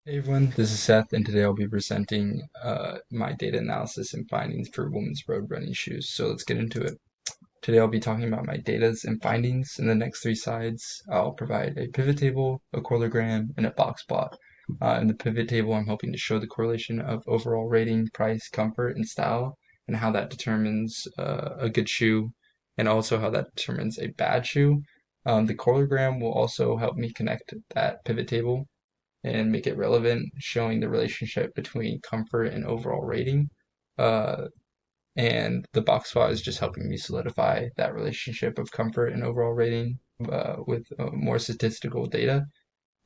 Hey everyone, this is Seth, and today I'll be presenting my data analysis and findings for women's road running shoes. So let's get into it. Today I'll be talking about my data and findings. In the next three slides, I'll provide a pivot table, a correlagram, and a box plot. In the pivot table, I'm hoping to show the correlation of overall rating, price, comfort, and style, and how that determines a good shoe, and also how that determines a bad shoe. The correlagram will also help me connect that pivot table and make it relevant, showing the relationship between comfort and overall rating. Uh, and the box plot is just helping me solidify that relationship of comfort and overall rating with more statistical data,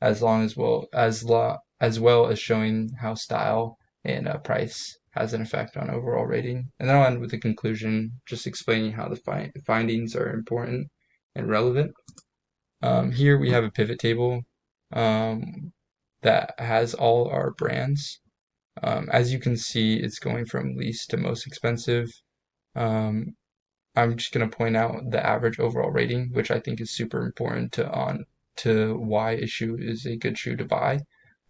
as well as showing how style and price has an effect on overall rating. And then I'll end with the conclusion, just explaining how the findings are important and relevant. Here we have a pivot table um, that has all our brands. As you can see, it's going from least to most expensive. Um, I'm just going to point out the average overall rating, which I think is super important to why a shoe is a good shoe to buy.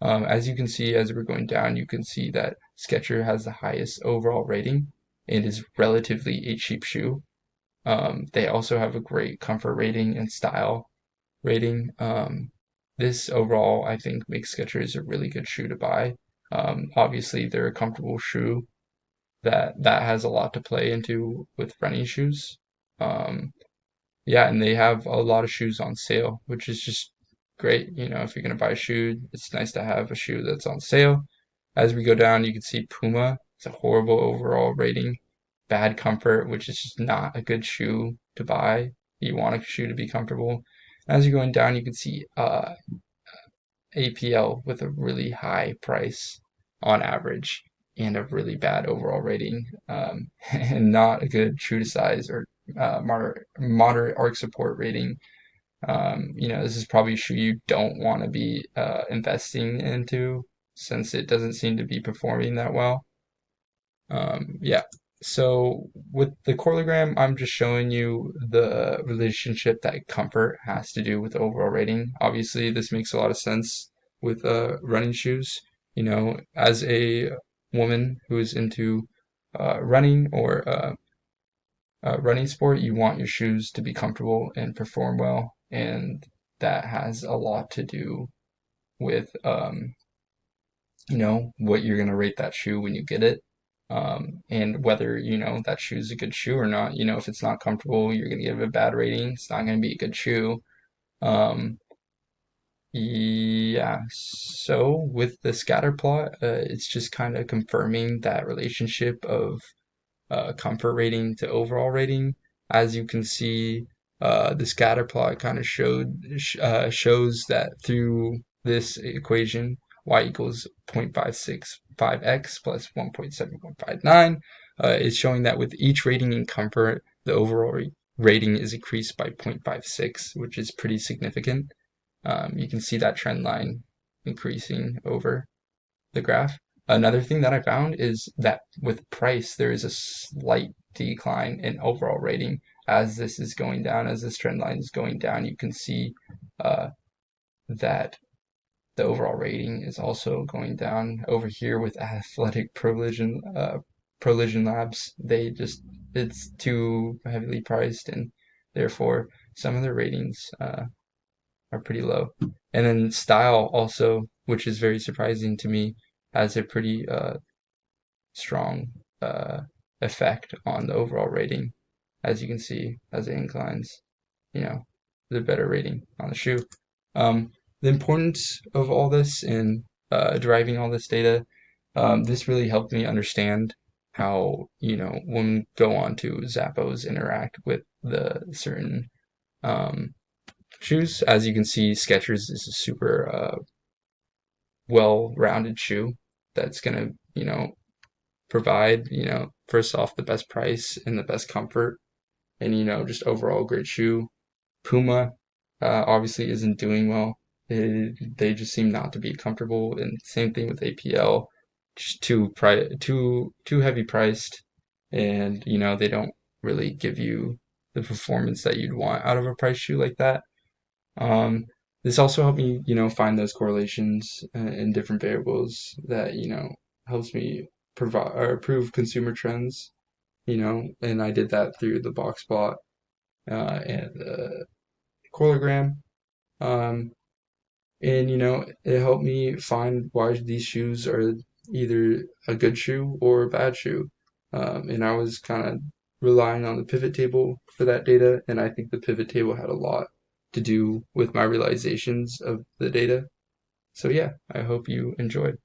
As you can see, as we're going down, you can see that Skechers has the highest overall rating and is relatively a cheap shoe. They also have a great comfort rating and style rating. This overall, I think, makes Skechers a really good shoe to buy. Obviously, they're a comfortable shoe that has a lot to play into with running shoes. Um, yeah, and they have a lot of shoes on sale, which is just great. You know, if you're gonna buy a shoe, it's nice to have a shoe that's on sale. As we go down, you can see Puma. It's a horrible overall rating. Bad comfort, which is just not a good shoe to buy. You want a shoe to be comfortable. As you're going down, you can see APL with a really high price on average and a really bad overall rating, and not a good true to size or moderate arc support rating. This is probably a shoe you don't want to be investing into since it doesn't seem to be performing that well. Yeah. So with the correlagram, I'm just showing you the relationship that comfort has to do with overall rating. Obviously, this makes a lot of sense with running shoes. You know, as a woman who is into running or running sport, you want your shoes to be comfortable and perform well, and that has a lot to do with what you're gonna rate that shoe when you get it, and whether that shoe is a good shoe or not. If it's not comfortable, you're gonna give it a bad rating. It's not gonna be a good shoe. Um, yeah. So with the scatter plot, it's just kind of confirming that relationship of comfort rating to overall rating. As you can see, the scatter plot kind of shows that through this equation, y equals 0.565x plus 1.7159. It's showing that with each rating in comfort, the overall rating is increased by 0.56, which is pretty significant. You can see that trend line increasing over the graph. Another thing that I found is that with price, there is a slight decline in overall rating as this is going down, as this trend line is going down. You can see uh, that the overall rating is also going down over here with Athletic Provision Labs. It's too heavily priced, and therefore some of their ratings are pretty low. And then style also, which is very surprising to me, has a pretty strong uh, effect on the overall rating, as you can see as it inclines. The better rating on the shoe. Um, the importance of all this in deriving all this data, this really helped me understand how when we go on to Zappos interact with the certain um, shoes. As you can see, Skechers is a super well-rounded shoe that's gonna provide, first off, the best price and the best comfort, and just overall great shoe. Puma obviously isn't doing well. They just seem not to be comfortable, and same thing with APL, just too heavy priced, and they don't really give you the performance that you'd want out of a price shoe like that. Um, this also helped me, find those correlations in different variables that, helps me provide or prove consumer trends, and I did that through the box plot and the Corelgram. Um, and, it helped me find why these shoes are either a good shoe or a bad shoe. And I was kind of relying on the pivot table for that data, and I think the pivot table had a lot to do with my realizations of the data. So yeah, I hope you enjoyed.